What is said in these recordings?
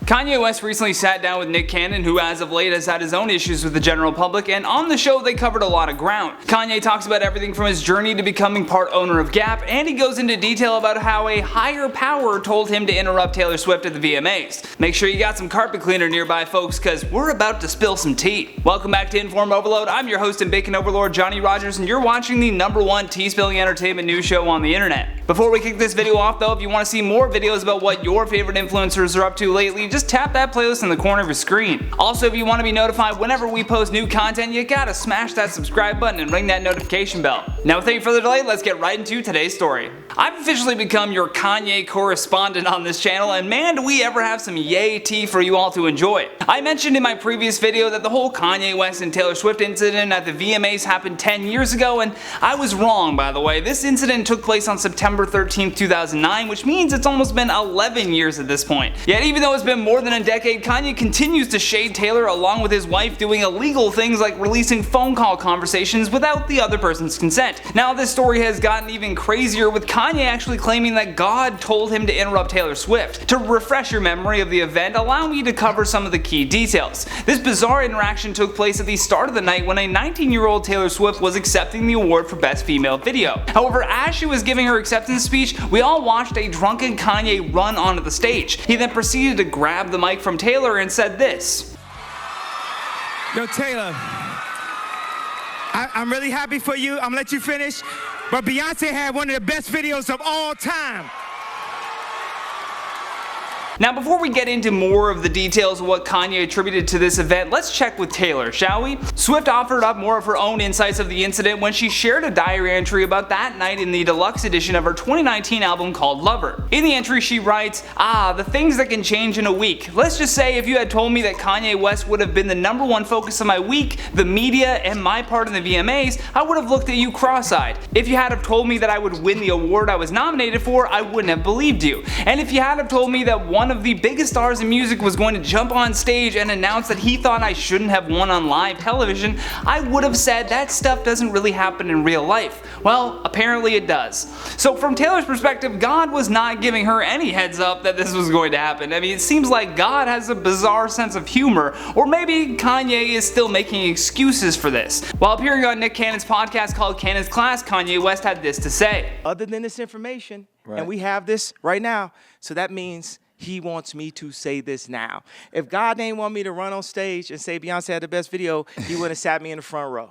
Kanye West recently sat down with Nick Cannon, who as of late has had his own issues with the general public, and on the show they covered a lot of ground. Kanye talks about everything from his journey to becoming part owner of Gap, and he goes into detail about how a higher power told him to interrupt Taylor Swift at the VMAs. Make sure you got some carpet cleaner nearby, folks, cause we're about to spill some tea. Welcome back to InformOverload. I'm your host and bacon overlord Johnny Rogers, and you're watching the #1 tea-spilling entertainment news show on the internet. Before we kick this video off though, if you want to see more videos about what your favorite influencers are up to lately, just tap that playlist in the corner of your screen. Also, if you want to be notified whenever we post new content, you gotta smash that subscribe button and ring that notification bell. Now without any further delay, let's get right into today's story. I've officially become your Kanye correspondent on this channel, and man do we ever have some yay tea for you all to enjoy. I mentioned in my previous video that the whole Kanye West and Taylor Swift incident at the VMAs happened 10 years ago, and I was wrong, by the way. This incident took place on September 13th, 2009, which means it's almost been 11 years at this point. Yet even though it's been more than a decade, Kanye continues to shade Taylor along with his wife doing illegal things like releasing phone call conversations without the other person's consent. Now this story has gotten even crazier, with Kanye actually claiming that God told him to interrupt Taylor Swift. To refresh your memory of the event, allow me to cover some of the key details. This bizarre interaction took place at the start of the night when a 19-year-old Taylor Swift was accepting the award for Best Female Video. However, as she was giving her acceptance speech, we all watched a drunken Kanye run onto the stage. He then proceeded to grab the mic from Taylor and said this. Yo, Taylor, I'm really happy for you. I'm gonna let you finish. But Beyonce had one of the best videos of all time. Now before we get into more of the details of what Kanye attributed to this event, let's check with Taylor, shall we? Swift offered up more of her own insights of the incident when she shared a diary entry about that night in the deluxe edition of her 2019 album called Lover. In the entry she writes, the things that can change in a week. Let's just say if you had told me that Kanye West would have been the #1 focus of my week, the media, and my part in the VMAs, I would have looked at you cross-eyed. If you had have told me that I would win the award I was nominated for, I wouldn't have believed you. And if you had have told me that one of the biggest stars in music was going to jump on stage and announce that he thought I shouldn't have won on live television, I would have said that stuff doesn't really happen in real life. Well, apparently it does. So from Taylor's perspective, God was not giving her any heads up that this was going to happen. I mean, it seems like God has a bizarre sense of humor, or maybe Kanye is still making excuses for this. While appearing on Nick Cannon's podcast called Cannon's Class, Kanye West had this to say. Other than this information, and we have this right now, so that means he wants me to say this now. If God didn't want me to run on stage and say Beyonce had the best video, he would have sat me in the front row.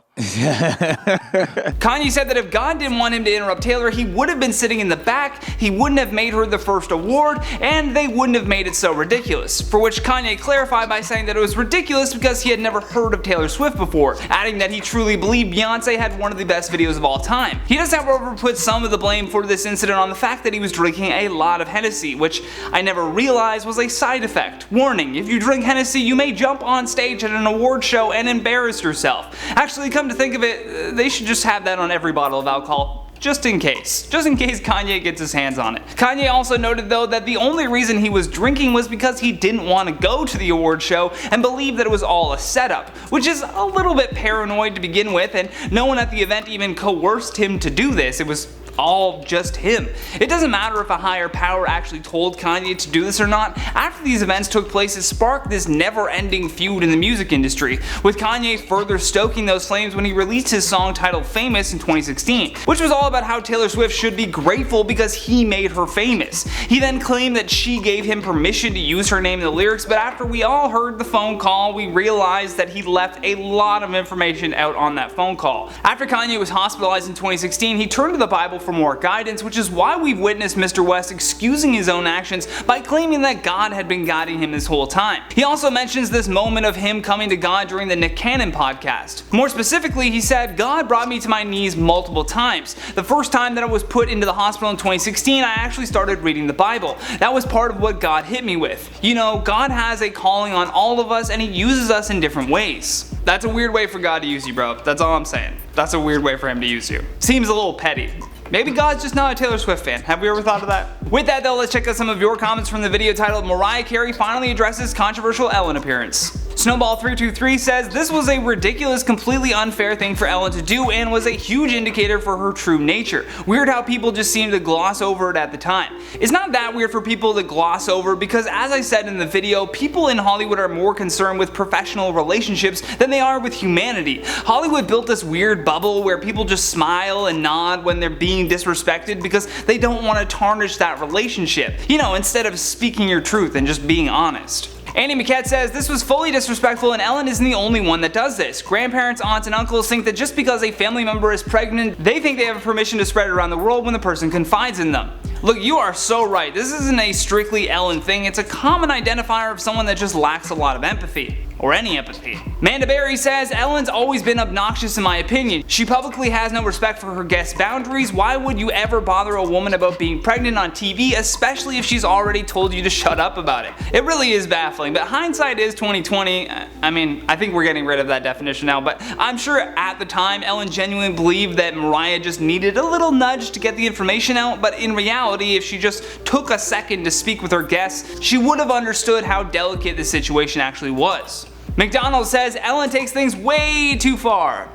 Kanye said that if God didn't want him to interrupt Taylor, he would have been sitting in the back, he wouldn't have made her the first award, and they wouldn't have made it so ridiculous. For which Kanye clarified by saying that it was ridiculous because he had never heard of Taylor Swift before, adding that he truly believed Beyonce had one of the best videos of all time. He does however put some of the blame for this incident on the fact that he was drinking a lot of Hennessy, which I never realized was a side effect. Warning, if you drink Hennessy, you may jump on stage at an award show and embarrass yourself. Actually, come to think of it, they should just have that on every bottle of alcohol. Just in case Kanye gets his hands on it. Kanye also noted though that the only reason he was drinking was because he didn't want to go to the award show and believed that it was all a setup, which is a little bit paranoid to begin with, and no one at the event even coerced him to do this. It was all just him. It doesn't matter if a higher power actually told Kanye to do this or not. After these events took place, it sparked this never-ending feud in the music industry, with Kanye further stoking those flames when he released his song titled Famous in 2016, which was all about how Taylor Swift should be grateful because he made her famous. He then claimed that she gave him permission to use her name in the lyrics, but after we all heard the phone call, we realized that he left a lot of information out on that phone call. After Kanye was hospitalized in 2016, he turned to the Bible for more guidance, which is why we've witnessed Mr. West excusing his own actions by claiming that God had been guiding him this whole time. He also mentions this moment of him coming to God during the Nick Cannon podcast. More specifically, he said, God brought me to my knees multiple times. The first time that I was put into the hospital in 2016, I actually started reading the Bible. That was part of what God hit me with. You know, God has a calling on all of us and he uses us in different ways. That's a weird way for God to use you, bro. That's all I'm saying. That's a weird way for him to use you. Seems a little petty. Maybe God's just not a Taylor Swift fan. Have we ever thought of that? With that though, let's check out some of your comments from the video titled Mariah Carey finally addresses controversial Ellen appearance. Snowball323 says this was a ridiculous, completely unfair thing for Ellen to do and was a huge indicator for her true nature. Weird how people just seem to gloss over it at the time. It's not that weird for people to gloss over because, as I said in the video, people in Hollywood are more concerned with professional relationships than they are with humanity. Hollywood built this weird bubble where people just smile and nod when they're being disrespected because they don't want to tarnish that relationship. You know, instead of speaking your truth and just being honest. Andy McKett says this was fully disrespectful and Ellen isn't the only one that does this. Grandparents, aunts, and uncles think that just because a family member is pregnant, they think they have permission to spread it around the world when the person confides in them. Look, you are so right. This isn't a strictly Ellen thing. It's a common identifier of someone that just lacks a lot of empathy. Or any empathy. Manda Berry says, Ellen's always been obnoxious in my opinion. She publicly has no respect for her guests' boundaries. Why would you ever bother a woman about being pregnant on TV, especially if she's already told you to shut up about it? It really is baffling, but hindsight is 2020. I mean, I think we're getting rid of that definition now, but I'm sure at the time Ellen genuinely believed that Mariah just needed a little nudge to get the information out, but in reality, if she just took a second to speak with her guests, she would have understood how delicate the situation actually was. McDonald says Ellen takes things way too far.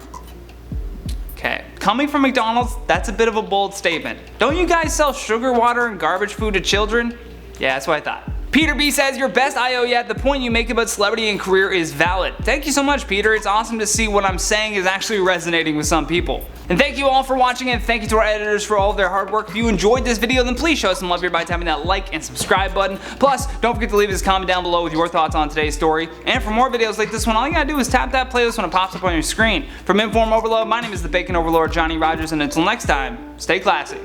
Okay, coming from McDonald's, that's a bit of a bold statement. Don't you guys sell sugar water and garbage food to children? Yeah, that's what I thought. Peter B says, your best IO yet. The point you make about celebrity and career is valid. Thank you so much, Peter. It's awesome to see what I'm saying is actually resonating with some people. And thank you all for watching, and thank you to our editors for all of their hard work. If you enjoyed this video, then please show us some love here by tapping that like and subscribe button. Plus, don't forget to leave us a comment down below with your thoughts on today's story. And for more videos like this one, all you gotta do is tap that playlist when it pops up on your screen. From InformOverload, my name is the Bacon Overlord, Johnny Rogers, and until next time, stay classy.